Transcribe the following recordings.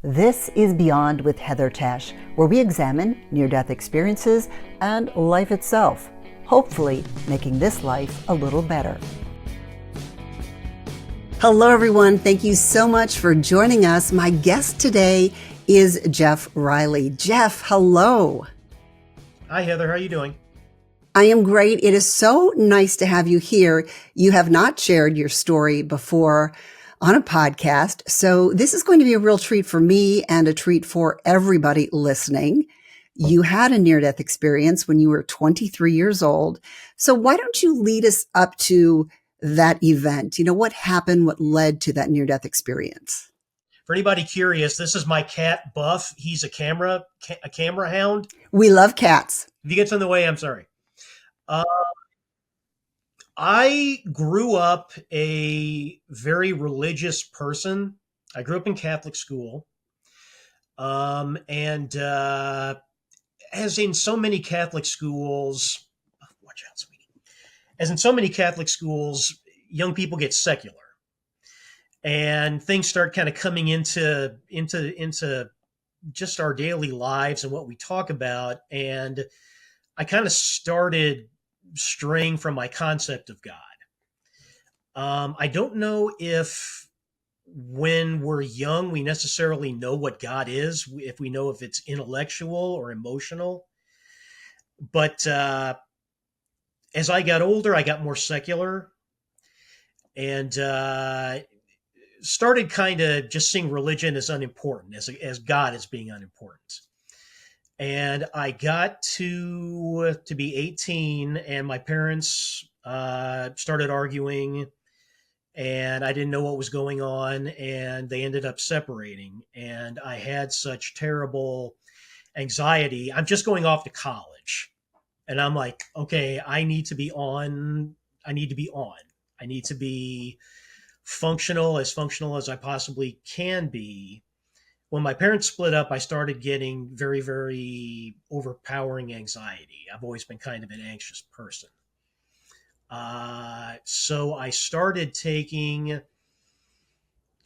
This is Beyond with Heather Tesch, where we examine near-death experiences and life itself, hopefully making this life a little better. Hello, everyone. Thank you so much for joining us. My guest today is Jeff Riley. Jeff, hello. Hi, Heather. How are you doing? I am great. It is so nice to have you here. You have not shared your story before on a podcast, so this is going to be a real treat for me and a treat for everybody listening. You had a near-death experience when you were 23 years old. So why don't you lead us up to that event? You know, what happened, what led to that near-death experience? For anybody curious, this is my cat, Buff. He's a camera hound. We love cats. If he gets in the way, I'm sorry. I grew up a very religious person. I grew up in Catholic school. And as in so many Catholic schools, watch out, sweetie. As in so many Catholic schools, young people get secular. And things start kind of coming into just our daily lives and what we talk about. And I kind of started straying from my concept of God. I don't know if when we're young, we necessarily know what God is, if we know if it's intellectual or emotional. But as I got older, I got more secular and started kind of just seeing religion as unimportant, as God as being unimportant. And I got to be 18, and my parents started arguing, and I didn't know what was going on, and they ended up separating. And I had such terrible anxiety. I'm just going off to college, and I'm like, okay, I need to be on. I need to be on. I need to be functional as I possibly can be. When my parents split up, I started getting very, very overpowering anxiety. I've always been kind of an anxious person. So I started taking,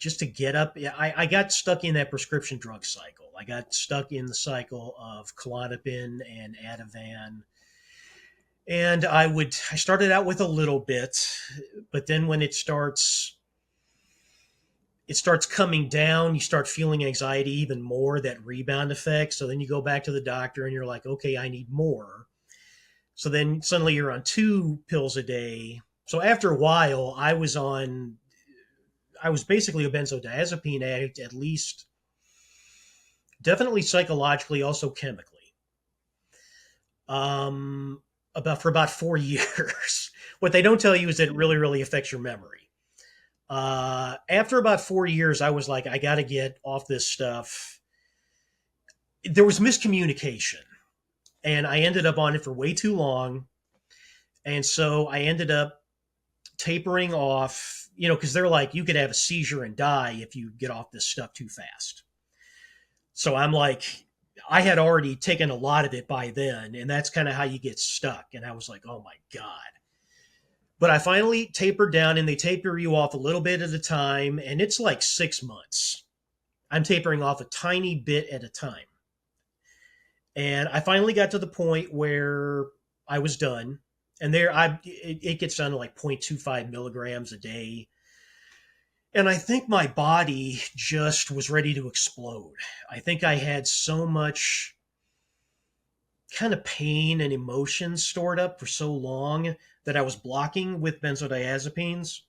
just to get up, I got stuck in that prescription drug cycle. I got stuck in the cycle of Klonopin and Ativan. And I started out with a little bit, but then when it starts coming down, you start feeling anxiety even more, that rebound effect. So then you go back to the doctor and you're like, okay, I need more. So then suddenly you're on 2 pills a day. So after a while, I was basically a benzodiazepine addict, at least definitely psychologically, also chemically. For about 4 years. What they don't tell you is that it really, really affects your memory. After about 4 years, I was like, I got to get off this stuff. There was miscommunication, and I ended up on it for way too long. And so I ended up tapering off, because they're like, you could have a seizure and die if you get off this stuff too fast. So I'm like, I had already taken a lot of it by then, and that's kind of how you get stuck. And I was like, oh my God. But I finally tapered down, and they taper you off a little bit at a time. And it's like 6 months. I'm tapering off a tiny bit at a time. And I finally got to the point where I was done. And it gets down to like 0.25 milligrams a day. And I think my body just was ready to explode. I think I had so much kind of pain and emotion stored up for so long that I was blocking with benzodiazepines.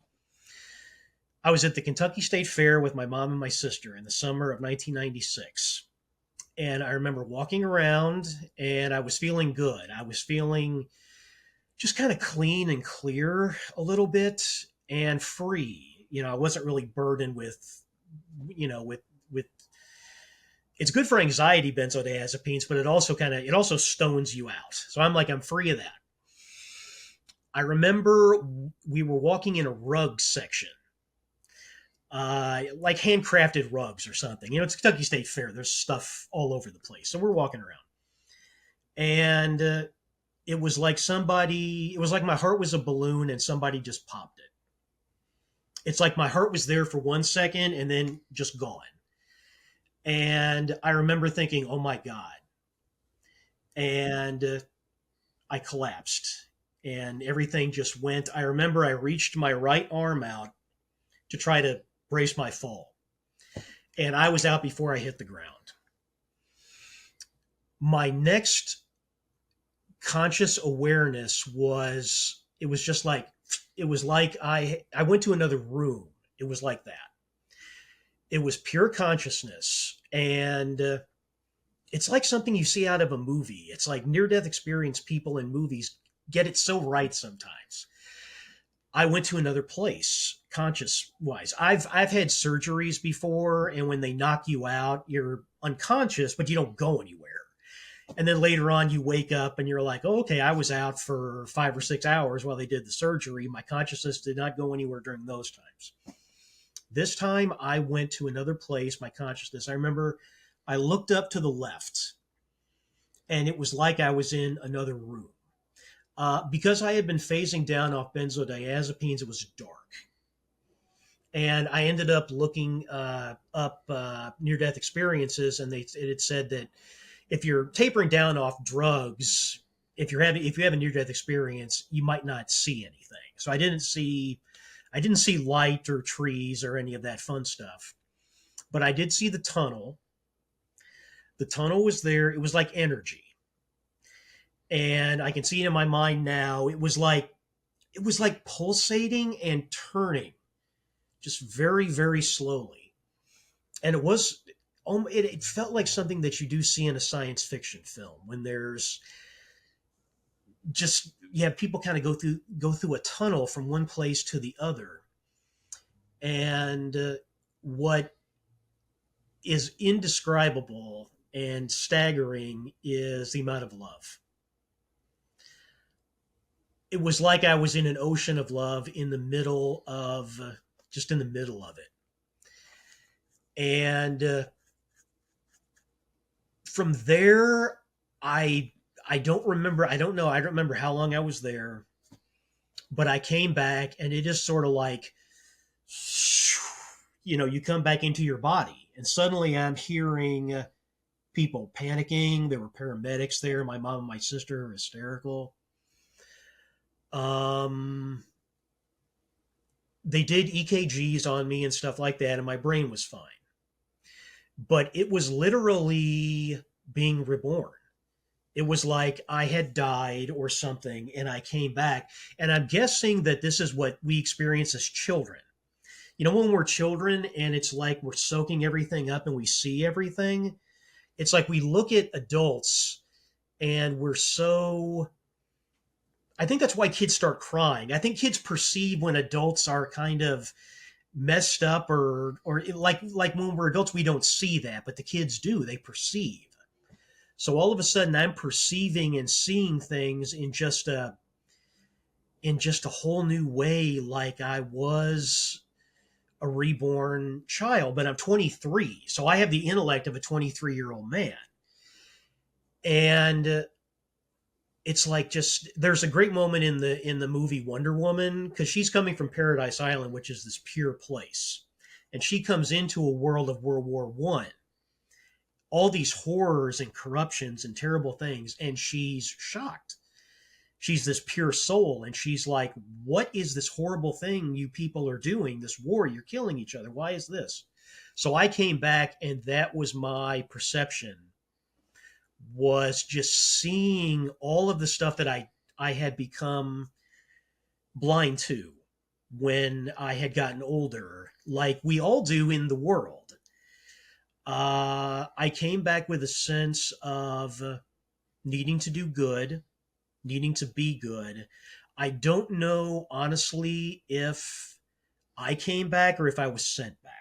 I was at the Kentucky State Fair with my mom and my sister in the summer of 1996. And I remember walking around and I was feeling good. I was feeling just kind of clean and clear a little bit and free. I wasn't really burdened with it's good for anxiety, benzodiazepines, but it also stones you out. So I'm free of that. I remember we were walking in a rug section, like handcrafted rugs or something. It's Kentucky State Fair. There's stuff all over the place. So we're walking around. And it was like my heart was a balloon and somebody just popped it. It's like my heart was there for 1 second and then just gone. And I remember thinking, oh my God. And I collapsed and everything just went. I remember I reached my right arm out to try to brace my fall, and I was out before I hit the ground. My next conscious awareness was, it was just like, it was like I went to another room. It was like that. It was pure consciousness, and it's like something you see out of a movie. It's like near death experience people in movies get it so right sometimes. I went to another place conscious wise. I've had surgeries before, and when they knock you out, you're unconscious, but you don't go anywhere. And then later on you wake up and you're like, oh, okay, I was out for 5 or 6 hours while they did the surgery. My consciousness did not go anywhere during those times. This time I went to another place, my consciousness. I remember I looked up to the left, and it was like I was in another room. Because I had been phasing down off benzodiazepines, it was dark. And I ended up looking up near death experiences, and it had said that if you're tapering down off drugs, if you have a near death experience, you might not see anything. So I didn't see light or trees or any of that fun stuff, but I did see the tunnel. The tunnel was there. It was like energy, and I can see it in my mind now. It was like pulsating and turning, just very very slowly, and it felt like something that you do see in a science fiction film when there's just, you have people kind of go through a tunnel from one place to the other, and what is indescribable and staggering is the amount of love. It was like I was in an ocean of love in the middle of just in the middle of it. And from there, I I don't remember. I don't know. I don't remember how long I was there, but I came back, and it is sort of like, you come back into your body, and suddenly I'm hearing people panicking. There were paramedics there. My mom and my sister are hysterical. Um, they did EKGs on me and stuff like that, and my brain was fine. But it was literally being reborn. It was like I had died or something, and I came back. And I'm guessing that this is what we experience as children. When we're children and it's like we're soaking everything up and we see everything, it's like we look at adults and we're so. I think that's why kids start crying. I think kids perceive when adults are kind of messed up, or like when we're adults we don't see that, but the kids do. They perceive. So all of a sudden I'm perceiving and seeing things in just a whole new way, like I was a reborn child. But I'm 23, so I have the intellect of a 23-year-old man. And it's like, just there's a great moment in the movie Wonder Woman, because she's coming from Paradise Island, which is this pure place, and she comes into a world of World War I, all these horrors and corruptions and terrible things, and she's shocked. She's this pure soul, and she's like, what is this horrible thing you people are doing? This war, you're killing each other. Why is this? So I came back, and that was my perception, was just seeing all of the stuff that I had become blind to when I had gotten older, like we all do in the world. I came back with a sense of needing to do good, needing to be good. I don't know, honestly, if I came back or if I was sent back.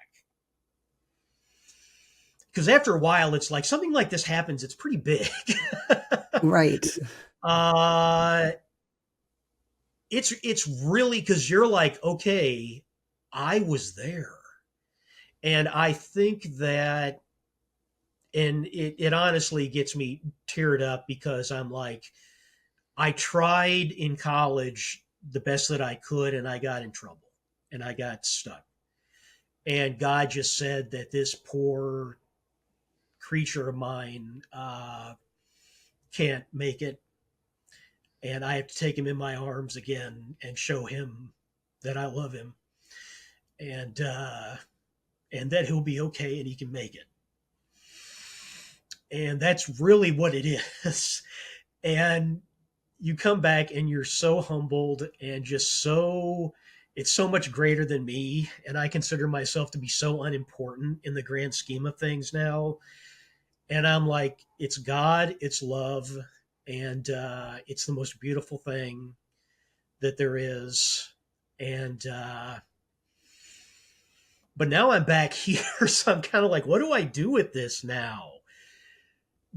Because after a while, it's like something like this happens, it's pretty big. Right. uh, it's really, because you're like, okay, I was there. And I think that, and it honestly gets me teared up, because I'm like, I tried in college the best that I could, and I got in trouble and I got stuck. And God just said that this poor creature of mine can't make it, and I have to take him in my arms again and show him that I love him, and that he'll be okay and he can make it. And that's really what it is. And you come back and you're so humbled and just so, it's so much greater than me. And I consider myself to be so unimportant in the grand scheme of things now. And I'm like, it's God, it's love, and it's the most beautiful thing that there is. And but now I'm back here, so I'm kind of like, what do I do with this now?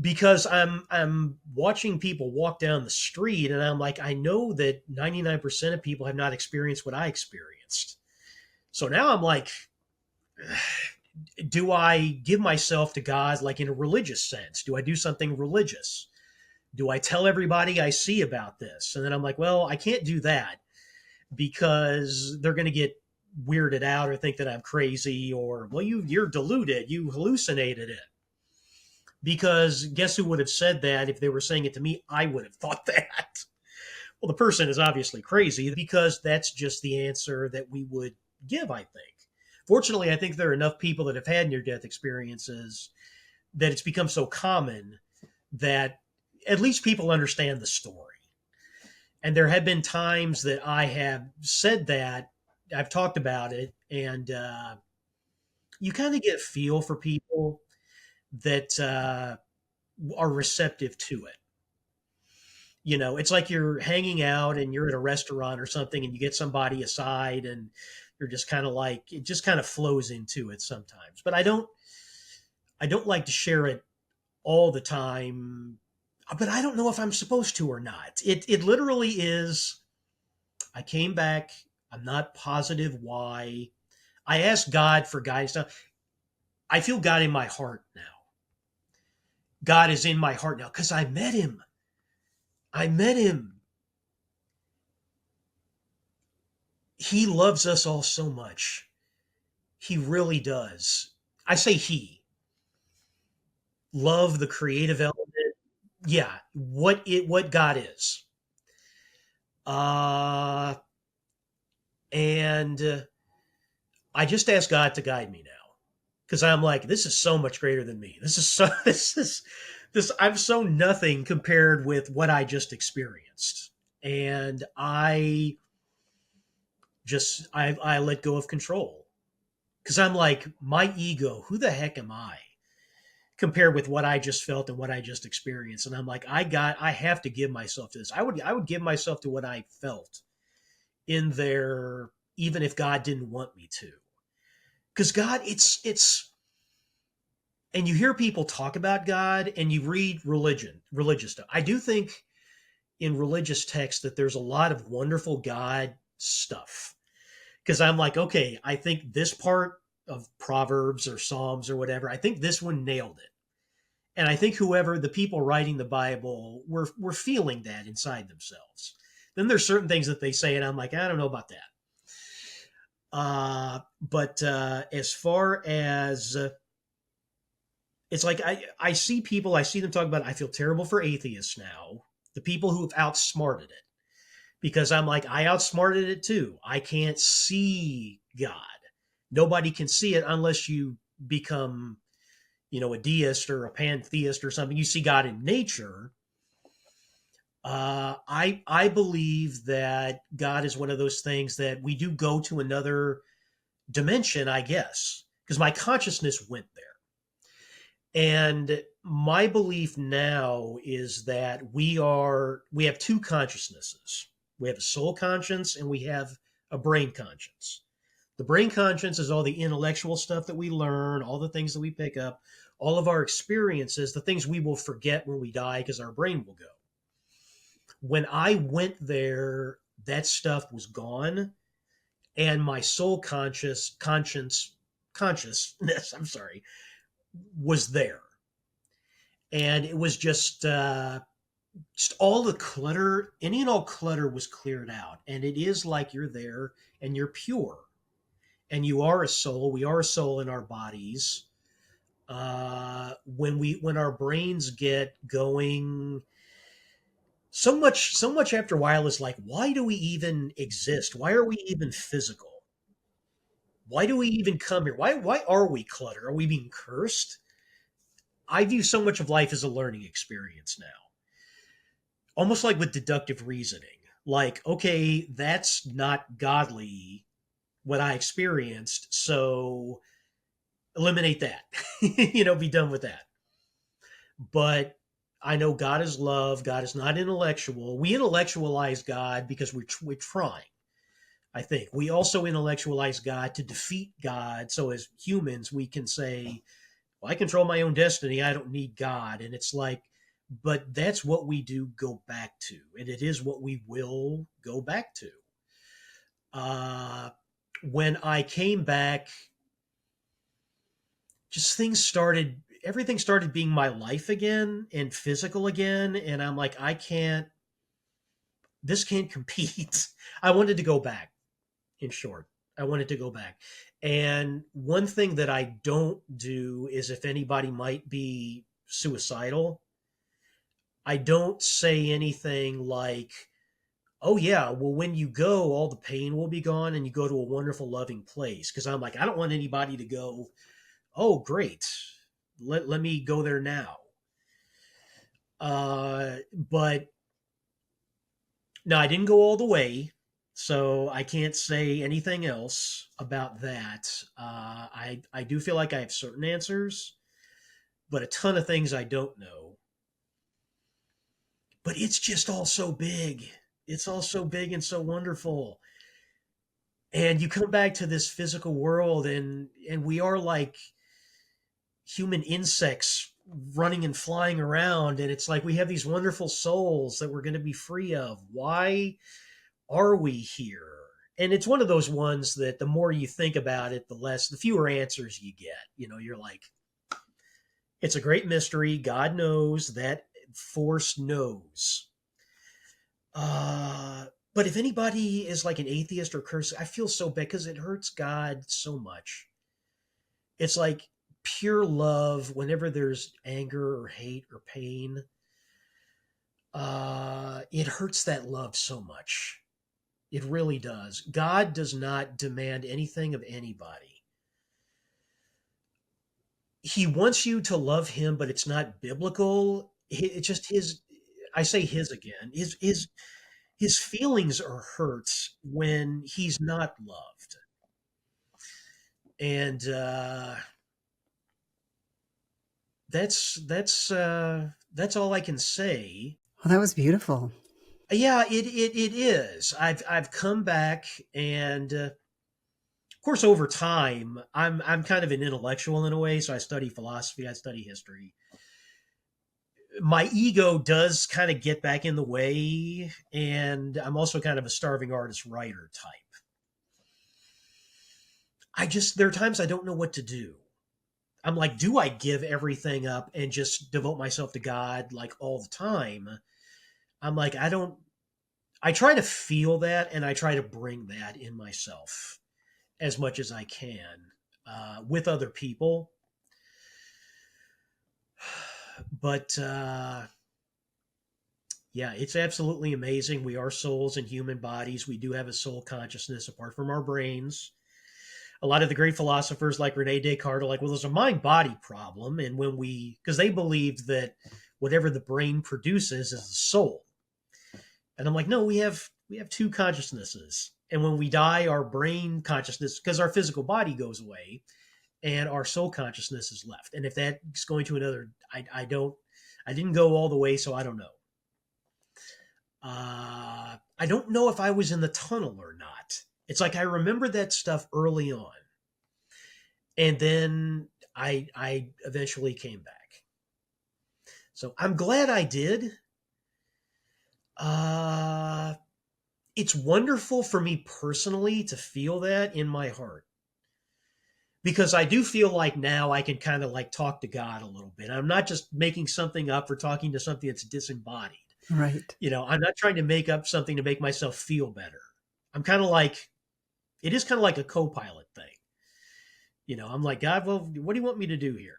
Because I'm watching people walk down the street, and I'm like, I know that 99% of people have not experienced what I experienced. So now I'm like, do I give myself to God like in a religious sense? Do I do something religious? Do I tell everybody I see about this? And then I'm like, well, I can't do that because they're going to get weirded out or think that I'm crazy, or, well, you're deluded, you hallucinated it. Because guess who would have said that if they were saying it to me? I would have thought that. Well, the person is obviously crazy, because that's just the answer that we would give, I think. Fortunately, I think there are enough people that have had near-death experiences that it's become so common that at least people understand the story. And there have been times that I have said that, I've talked about it, and you kind of get a feel for people that are receptive to it. You know, it's like you're hanging out and you're at a restaurant or something, and you get somebody aside, and you're just kind of like, it just kind of flows into it sometimes. But I don't like to share it all the time, but I don't know if I'm supposed to or not. It literally is. I came back. I'm not positive why. I asked God for guidance. Now, I feel God in my heart now. God is in my heart now because I met him. I met him. He loves us all so much. He really does. I say he. Love, the creative element. Yeah, what God is. Uh and I just ask God to guide me now, because I'm like, this is so much greater than me. This is so this I'm so nothing compared with what I just experienced. And I let go of control, because I'm like, my ego, who the heck am I compared with what I just felt and what I just experienced? And I'm like, I have to give myself to this. I would give myself to what I felt in there, even if God didn't want me to. Because God, it's and you hear people talk about God and you read religious stuff. I do think in religious texts that there's a lot of wonderful God stuff. Because I'm like, okay, I think this part of Proverbs or Psalms or whatever, I think this one nailed it. And I think whoever the people writing the Bible were feeling that inside themselves. Then there's certain things that they say, and I'm like, I don't know about that. But as far as it's like, I see people, I see them talk about it. I feel terrible for atheists now, the people who have outsmarted it, because I'm like, I outsmarted it too. I can't see God. Nobody can see it unless you become, a deist or a pantheist or something. You see God in nature. I believe that God is one of those things that we do go to another dimension, I guess, because my consciousness went there. And my belief now is that we have two consciousnesses. We have a soul conscience and we have a brain conscience. The brain conscience is all the intellectual stuff that we learn, all the things that we pick up, all of our experiences, the things we will forget when we die because our brain will go. When I went there, that stuff was gone, and my soul consciousness, I'm sorry, was there. And it was just all the clutter, any and all clutter was cleared out. And it is like you're there and you're pure. And you are a soul. We are a soul in our bodies. When our brains get going, so much after a while is like, why do we even exist? Why are we even physical? Why do we even come here? Why are we clutter? Are we being cursed? I view so much of life as a learning experience now, almost like with deductive reasoning. Like, okay, that's not godly what I experienced, so eliminate that. Be done with that. But I know God is love. God is not intellectual. We intellectualize God because we're trying. I think we also intellectualize God to defeat God. So as humans, we can say, well, I control my own destiny. I don't need God. And it's like, but that's what we do go back to. And it is what we will go back to. Uh, when I came back, just everything started being my life again and physical again. And I'm like, this can't compete. I wanted to go back, in short. I wanted to go back. And one thing that I don't do is if anybody might be suicidal, I don't say anything like, oh, yeah, well, when you go, all the pain will be gone and you go to a wonderful, loving place. Because I'm like, I don't want anybody to go, oh, great. Let me go there now. But no, I didn't go all the way. So I can't say anything else about that. I do feel like I have certain answers, but a ton of things I don't know. But it's just all so big. It's all so big and so wonderful. And you come back to this physical world, and we are like human insects running and flying around, and it's like we have these wonderful souls that we're going to be free of. Why are we here? And it's one of those ones that the more you think about it, the fewer answers you get. You're like, it's a great mystery. God knows, that force knows. But if anybody is like an atheist or cursed, I feel so bad because it hurts God so much. It's like pure love. Whenever there's anger or hate or pain, it hurts that love so much. It really does. God does not demand anything of anybody. He wants you to love him, but it's not biblical. It's just his. I say his again. His feelings are hurt when he's not loved, and that's all I can say. Well, that was beautiful. Yeah, it is. I've come back, and of course, over time, I'm kind of an intellectual in a way. So I study philosophy, I study history. My ego does kind of get back in the way, and I'm also kind of a starving artist writer type. There are times I don't know what to do. I'm like, do I give everything up and just devote myself to God like all the time? I'm like, I try to feel that and I try to bring that in myself as much as I can with other people. But yeah, it's absolutely amazing. We are souls in human bodies. We do have a soul consciousness apart from our brains. A lot of the great philosophers like Rene Descartes are like, well, there's a mind body problem. And because they believed that whatever the brain produces is the soul. And I'm like, no, we have two consciousnesses. And when we die, our brain consciousness, because our physical body goes away and our soul consciousness is left. And if that's going to another, I didn't go all the way, so I don't know. I don't know if I was in the tunnel or not. It's like I remember that stuff early on, and then I eventually came back. So I'm glad I did. Uh, it's wonderful for me personally to feel that in my heart because I do feel like now I can kind of like talk to God a little bit. I'm not just making something up or talking to something that's disembodied. Right. I'm not trying to make up something to make myself feel better. I'm kind of like, it is kind of like a co pilot thing. I'm like, God, well, what do you want me to do here?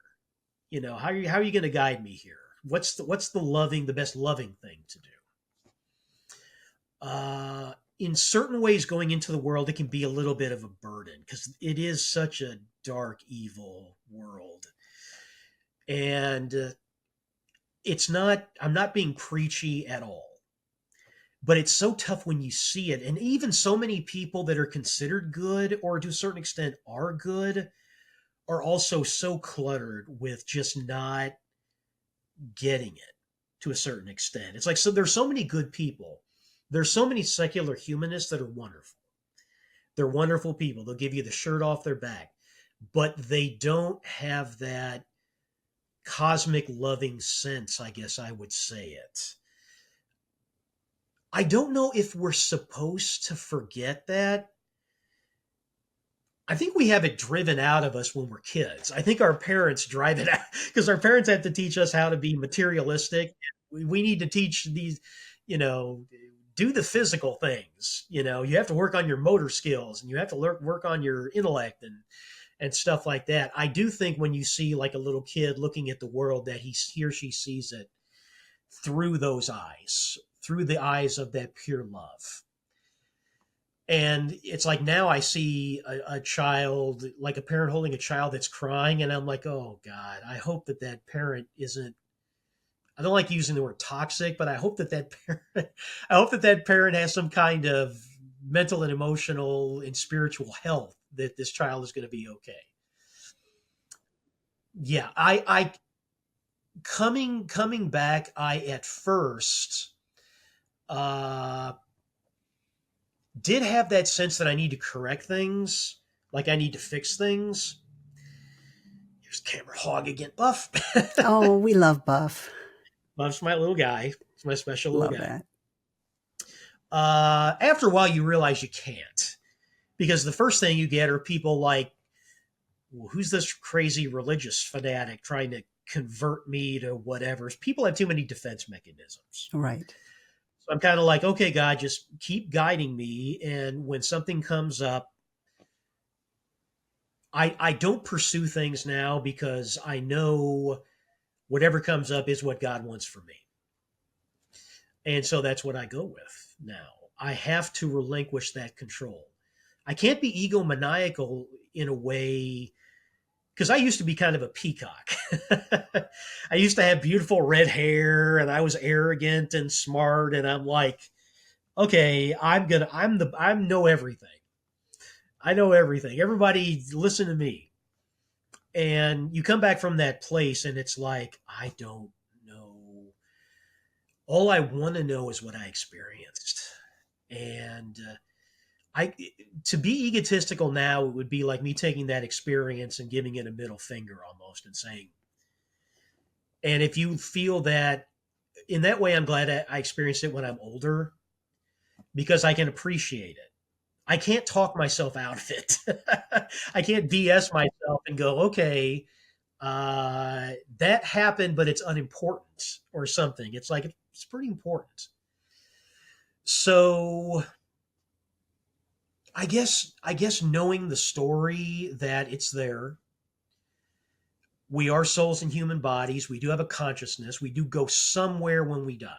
How are you going to guide me here? What's the best loving thing to do? In certain ways, going into the world, it can be a little bit of a burden because it is such a dark, evil world. And I'm not being preachy at all, but it's so tough when you see it. And even so many people that are considered good or to a certain extent are good are also so cluttered with just not getting it to a certain extent. It's like, so there's so many good people. There's so many secular humanists that are wonderful. They're wonderful people. They'll give you the shirt off their back, but they don't have that cosmic loving sense, I guess I would say it. I don't know if we're supposed to forget that. I think we have it driven out of us when we're kids. I think our parents drive it out because our parents have to teach us how to be materialistic. We need to teach these, you know, do the physical things. You have to work on your motor skills and you have to work on your intellect and stuff like that. I do think when you see like a little kid looking at the world that he or she sees it through those eyes, through the eyes of that pure love. And it's like now I see a child, like a parent holding a child that's crying, and I'm like, oh God, I hope that parent isn't. I don't like using the word toxic, but I hope that parent, I hope that parent has some kind of mental and emotional and spiritual health that this child is going to be okay. Yeah, I coming back, I at first uh, did have that sense that I need to correct things, like I need to fix things. Here's camera hog again, Buff. Oh, we love Buff. Buff's my little guy. It's my special little Love guy. that. After a while, you realize you can't because the first thing you get are people like, well, who's this crazy religious fanatic trying to convert me to whatever? People have too many defense mechanisms. Right. So I'm kind of like, okay, God, just keep guiding me. And when something comes up, I don't pursue things now because I know whatever comes up is what God wants for me. And so that's what I go with now. I have to relinquish that control. I can't be egomaniacal in a way because I used to be kind of a peacock. I used to have beautiful red hair and I was arrogant and smart and I'm like, okay, I know everything. I know everything. Everybody listen to me. And you come back from that place and it's like, I don't know. All I want to know is what I experienced. And I to be egotistical now, it would be like me taking that experience and giving it a middle finger almost and saying, and if you feel that in that way, I'm glad I experienced it when I'm older because I can appreciate it. I can't talk myself out of it. I can't BS myself and go, okay, that happened, but it's unimportant or something. It's like, it's pretty important. So I guess knowing the story that it's there, we are souls in human bodies. We do have a consciousness. We do go somewhere when we die.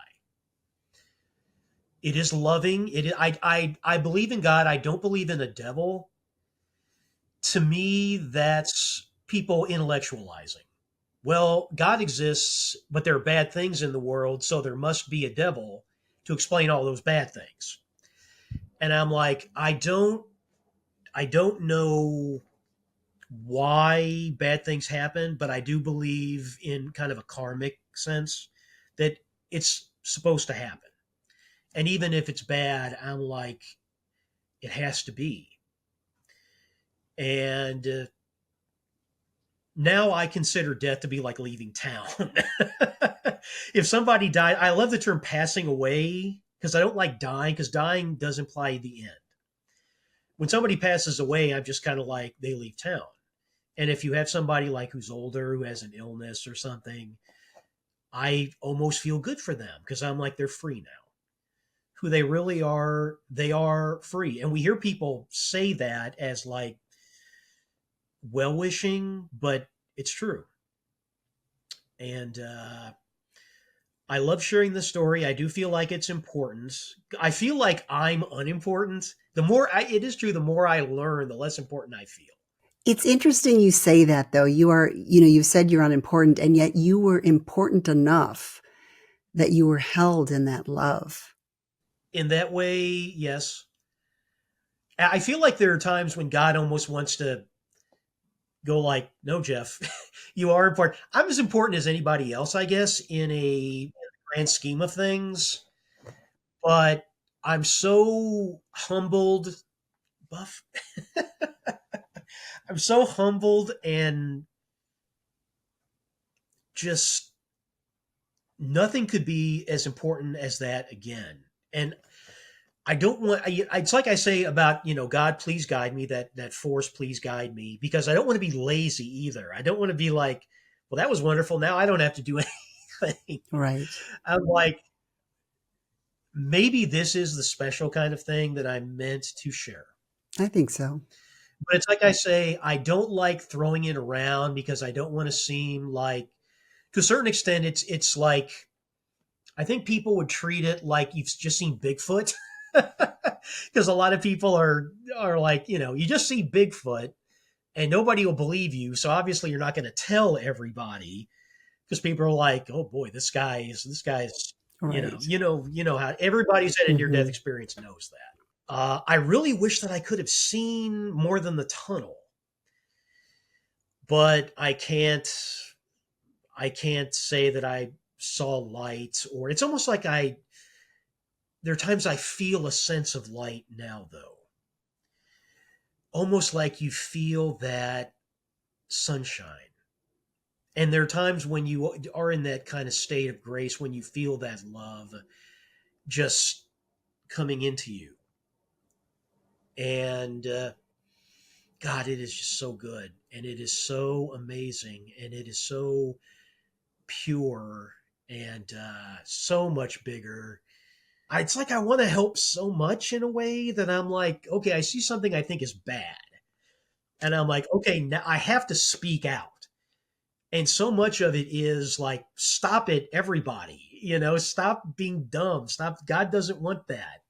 It is loving. I believe in God. I don't believe in the devil. To me, that's people intellectualizing. Well, God exists, but there are bad things in the world, so there must be a devil to explain all those bad things. And I'm like, I don't know why bad things happen, but I do believe in kind of a karmic sense that it's supposed to happen. And even if it's bad, I'm like, it has to be. And now I consider death to be like leaving town. If somebody died, I love the term passing away because I don't like dying because dying does imply the end. When somebody passes away, I'm just kind of like they leave town. And if you have somebody like who's older, who has an illness or something, I almost feel good for them because I'm like, they're free now. Who they really are, they are free. And we hear people say that as like well wishing, but it's true. And I love sharing the story. I do feel like it's important. I feel like I'm unimportant. It is true, the more I learn, the less important I feel. It's interesting you say that, though. You said you're unimportant, and yet you were important enough that you were held in that love. In that way, yes. I feel like there are times when God almost wants to go like, no, Jeff, you are important. I'm as important as anybody else, I guess, in a grand scheme of things. But I'm so humbled, Buff. I'm so humbled and just nothing could be as important as that again. And I don't want. It's like I say about God, please guide me. That force, please guide me, because I don't want to be lazy either. I don't want to be like, well, that was wonderful. Now I don't have to do anything. Right. I'm like, maybe this is the special kind of thing that I'm meant to share. I think so. But it's like I say, I don't like throwing it around because I don't want to seem like, to a certain extent, it's like I think people would treat it like you've just seen Bigfoot. Because a lot of people are like, you just see Bigfoot and nobody will believe you. So obviously you're not going to tell everybody because people are like, oh boy, this guy is, Right. how everybody who's had a near death Mhm. experience knows that. I really wish that I could have seen more than the tunnel, but I can't say that I saw light, or it's almost like there are times I feel a sense of light now, though. Almost like you feel that sunshine. And there are times when you are in that kind of state of grace, when you feel that love just coming into you. And God, it is just so good. And it is so amazing. And it is so pure and so much bigger. It's like I want to help so much in a way that I'm like, okay, I see something I think is bad. And I'm like, okay, now I have to speak out. And so much of it is like, stop it, everybody. Stop being dumb. Stop. God doesn't want that.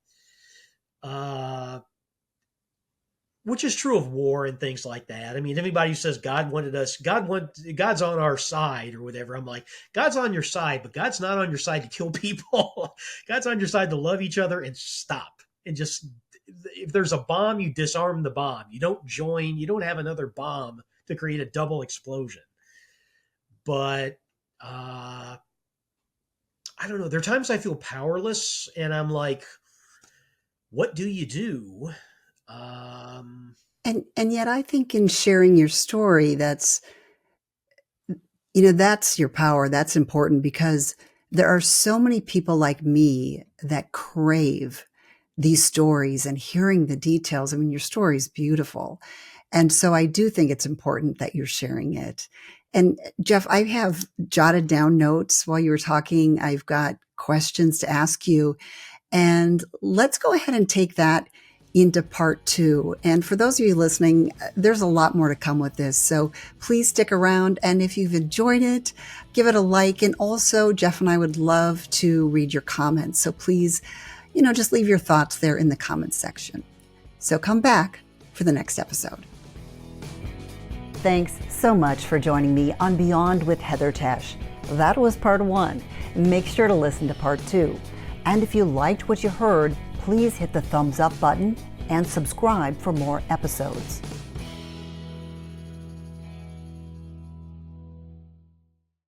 Which is true of war and things like that. I mean, anybody who says God's on our side or whatever, I'm like, God's on your side, but God's not on your side to kill people. God's on your side to love each other and stop. And just, if there's a bomb, you disarm the bomb. You don't have another bomb to create a double explosion. But I don't know. There are times I feel powerless and I'm like, what do you do? And yet I think in sharing your story, that's your power. That's important because there are so many people like me that crave these stories and hearing the details. I mean, your story is beautiful. And so I do think it's important that you're sharing it. And Jeff, I have jotted down notes while you were talking. I've got questions to ask you. And let's go ahead and take that into part 2. And for those of you listening, there's a lot more to come with this. So please stick around. And if you've enjoyed it, give it a like. And also, Jeff and I would love to read your comments. So please, just leave your thoughts there in the comments section. So come back for the next episode. Thanks so much for joining me on Beyond with Heather Tesch. That was part 1. Make sure to listen to part 2. And if you liked what you heard, please hit the thumbs up button and subscribe for more episodes.